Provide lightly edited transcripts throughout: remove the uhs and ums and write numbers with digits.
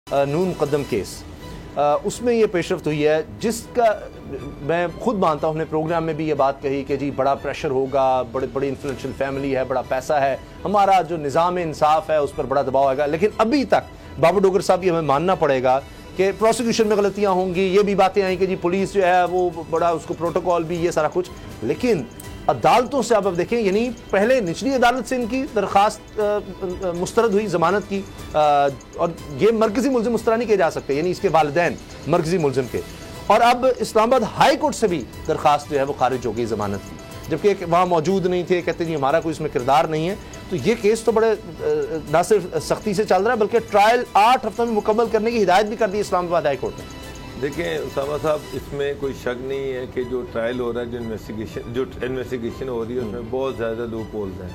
نون مقدم کیس اس میں یہ پیشرفت ہوئی ہے جس کا میں خود مانتا ہوں، ہم نے پروگرام میں بھی یہ بات کہی کہ جی بڑا پریشر ہوگا، بڑی انفلوئنشل فیملی ہے، بڑا پیسہ ہے، ہمارا جو نظام انصاف ہے اس پر بڑا دباؤ آئے گا، لیکن ابھی تک بابو ڈوگر صاحب یہ ہمیں ماننا پڑے گا کہ پروسیکیوشن میں غلطیاں ہوں گی، یہ بھی باتیں آئیں کہ جی پولیس جو ہے وہ بڑا اس کو پروٹوکول بھی یہ سارا کچھ، لیکن عدالتوں سے اب دیکھیں، یعنی پہلے نچلی عدالت سے ان کی درخواست مسترد ہوئی ضمانت کی، اور یہ مرکزی ملزم مسترد نہیں کیے جا سکتے، یعنی اس کے والدین مرکزی ملزم کے، اور اب اسلام آباد ہائی کورٹ سے بھی درخواست جو ہے وہ خارج ہو گئی ضمانت کی، جبکہ وہاں موجود نہیں تھے، کہتے ہیں ہمارا کوئی اس میں کردار نہیں ہے. تو یہ کیس تو بڑے نہ صرف سختی سے چل رہا ہے بلکہ ٹرائل 8 ہفتوں میں مکمل کرنے کی ہدایت بھی کر دی اسلام آباد ہائی کورٹ نے. دیکھیں اسامہ صاحب، اس میں کوئی شک نہیں ہے کہ جو ٹرائل ہو رہا ہے، جو انویسٹیگیشن ہو رہی ہے، اس میں بہت زیادہ لوپ ہولز ہیں،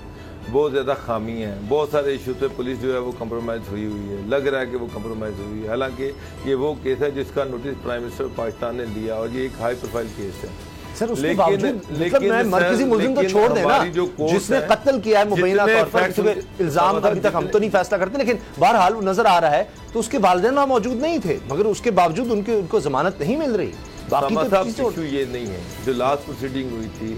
بہت زیادہ خامی ہیں، بہت سارے ایشوز پہ پولیس جو ہے وہ کمپرومائز ہوئی ہے، لگ رہا ہے کہ وہ کمپرومائز ہوئی ہے، حالانکہ یہ وہ کیس ہے جس کا نوٹس پرائم منسٹر پاکستان نے لیا اور یہ ایک ہائی پروفائل کیس ہے. سر اس کے باوجود میں مرکزی ملزم تو چھوڑ دیں نا، جس نے قتل کیا ہے مبینہ طور پر، الزام ابھی تک ہم تو نہیں فیصلہ کرتے، لیکن بہرحال وہ نظر آ رہا ہے، تو اس کے والدین وہاں موجود نہیں تھے، مگر اس کے باوجود ان کو ضمانت نہیں مل رہی. باقی ایشو یہ نہیں ہے. جو لاسٹ پروسیڈنگ ہوئی تھی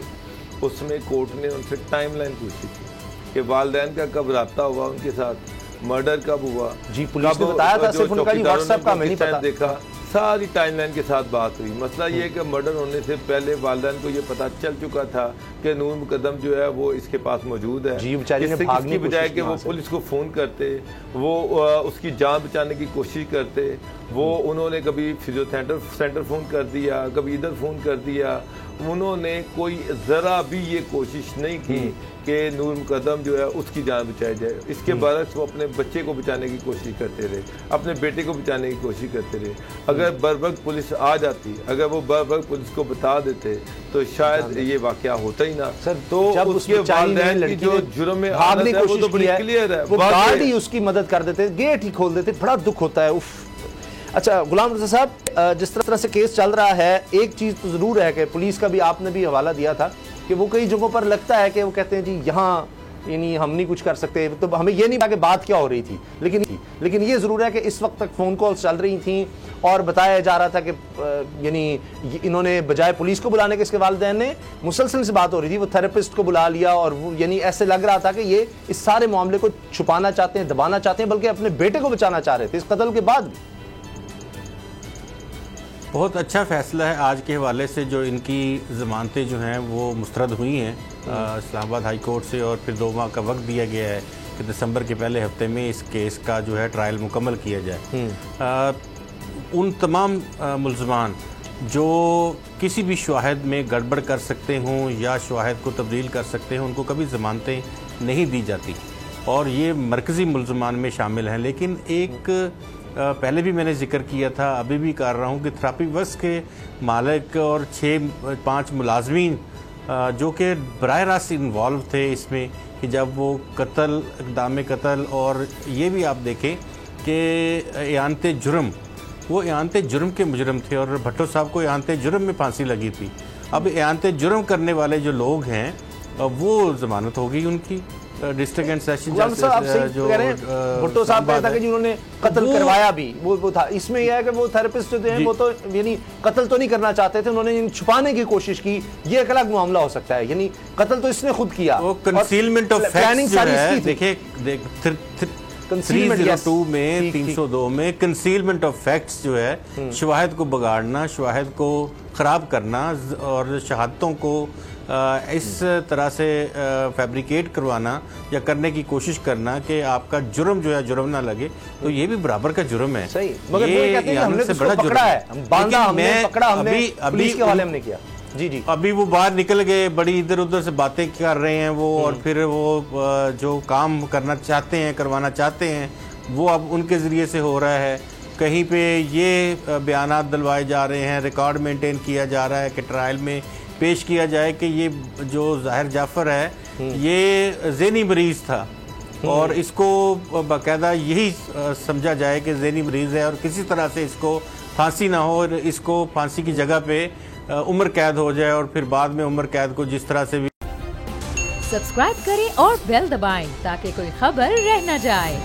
اس میں کورٹ نے ان سے ٹائم لائن پوچھی تھی کہ والدین کا کب رابطہ ہوا ان کے ساتھ، مرڈر کب ہوا. جی پولیس نے بتایا تھا، صرف ان کا جی واٹس ایپ کا ہمیں نہیں پتا. دیکھا ساری ٹائم لائن کے ساتھ بات ہوئی. مسئلہ یہ ہے کہ مرڈر ہونے سے پہلے والدین کو یہ پتہ چل چکا تھا کہ نون مقدم جو ہے وہ اس کے پاس موجود ہے. اس کی بجائے کہ وہ پولیس کو فون کرتے، وہ اس کی جان بچانے کی کوشش کرتے، وہ انہوں نے کبھی فزیو سینٹر فون کر دیا، کبھی ادھر فون کر دیا، انہوں نے کوئی ذرا بھی یہ کوشش نہیں کی کہ نور مقدم جو ہے اس کی جان بچائی جائے. اس کے برعکس وہ اپنے بچے کو بچانے کی کوشش کرتے رہے، اپنے بیٹے کو بچانے کی کوشش کرتے رہے. اگر بر وقت پولیس آ جاتی، اگر وہ بر وقت پولیس کو بتا دیتے تو شاید یہ واقعہ ہوتا ہی نہ. تو اس کے والدین کی جو جرم میں بھاگنے کی کوشش کی ہے، وہ گارڈ ہی اس کی مدد کر دیتے، گیٹ ہی کھول دیتے. بڑا دکھ ہوتا ہے. اچھا غلام رضا صاحب، جس طرح سے کیس چل رہا ہے، ایک چیز تو ضرور ہے کہ پولیس کا بھی آپ نے بھی حوالہ دیا تھا کہ وہ کئی جگہوں پر لگتا ہے کہ وہ کہتے ہیں جی یہاں یعنی ہم نہیں کچھ کر سکتے، تو ہمیں یہ نہیں پتا کہ بات کیا ہو رہی تھی، لیکن یہ ضرور ہے کہ اس وقت تک فون کالز چل رہی تھیں اور بتایا جا رہا تھا کہ یعنی انہوں نے بجائے پولیس کو بلانے کے، اس کے والدین نے مسلسل سے بات ہو رہی تھی، وہ تھراپسٹ کو بلا لیا، اور وہ یعنی ایسے لگ رہا تھا کہ یہ اس سارے معاملے کو چھپانا چاہتے ہیں، دبانا چاہتے ہیں، بلکہ اپنے بیٹے کو بچانا چاہ رہے تھے اس قتل کے بعد بھی. بہت اچھا فیصلہ ہے آج کے حوالے سے جو ان کی ضمانتیں جو ہیں وہ مسترد ہوئی ہیں اسلام آباد ہائی کورٹ سے، اور پھر 2 ماہ کا وقت دیا گیا ہے کہ دسمبر کے پہلے ہفتے میں اس کیس کا جو ہے ٹرائل مکمل کیا جائے. ان تمام ملزمان جو کسی بھی شواہد میں گڑبڑ کر سکتے ہوں یا شواہد کو تبدیل کر سکتے ہیں، ان کو کبھی ضمانتیں نہیں دی جاتی، اور یہ مرکزی ملزمان میں شامل ہیں. لیکن ایک پہلے بھی میں نے ذکر کیا تھا، ابھی بھی کر رہا ہوں کہ تھراپی ورکس کے مالک اور 5 ملازمین جو کہ براہ راست انوالو تھے اس میں، کہ جب وہ اقدام قتل، اور یہ بھی آپ دیکھیں کہ اعانت جرم، وہ اعانت جرم کے مجرم تھے، اور بھٹو صاحب کو اعانت جرم میں پھانسی لگی تھی. اب اعانت جرم کرنے والے جو لوگ ہیں وہ ضمانت ہو گئی ان کی. ڈسٹرکٹ اینڈ سیشن جسٹس جو بھٹو صاحب کہتا کہ جنہوں نے قتل کروایا بھی وہ تھا. اس میں یہ ہے کہ وہ تھراپسٹ جو ہیں وہ تو یعنی قتل تو نہیں کرنا چاہتے تھے، انہوں نے چھپانے کی کوشش کی. یہ ایک الگ معاملہ ہو سکتا ہے، یعنی قتل تو اس نے خود کیا. وہ کنسیلمنٹ آف فیکٹس جو ہے، دیکھیں 302 میں 302 میں کنسیلمنٹ آف فیکٹس جو ہے، شواہد کو بگاڑنا، شواہد کو خراب کرنا، اور شہادتوں کو اس طرح سے فیبریکیٹ کروانا یا کرنے کی کوشش کرنا کہ آپ کا جرم جو ہے جرم نہ لگے، تو یہ بھی برابر کا جرم ہے. صحیح، مگر وہ کہتے ہیں کہ ہم نے اس کو پکڑا ہے، باندھا، ہم نے پکڑا، ہم نے پولیس کے حوالے ہم نے کیا. جی ابھی وہ باہر نکل گئے، بڑی ادھر ادھر سے باتیں کر رہے ہیں وہ، اور پھر وہ جو کام کرنا چاہتے ہیں، کروانا چاہتے ہیں، وہ اب ان کے ذریعے سے ہو رہا ہے. کہیں پہ یہ بیانات دلوائے جا رہے ہیں، ریکارڈ مینٹین کیا جا رہا ہے کہ ٹرائل میں پیش کیا جائے کہ یہ جو ظاہر جعفر ہے یہ ذہنی مریض تھا، اور اس کو باقاعدہ یہی سمجھا جائے کہ ذہنی مریض ہے، اور کسی طرح سے اس کو پھانسی نہ ہو، اور اس کو پھانسی کی جگہ پہ عمر قید ہو جائے، اور پھر بعد میں عمر قید کو جس طرح سے بھی. سبسکرائب کریں اور بیل دبائیں تاکہ کوئی خبر رہ نہ جائے.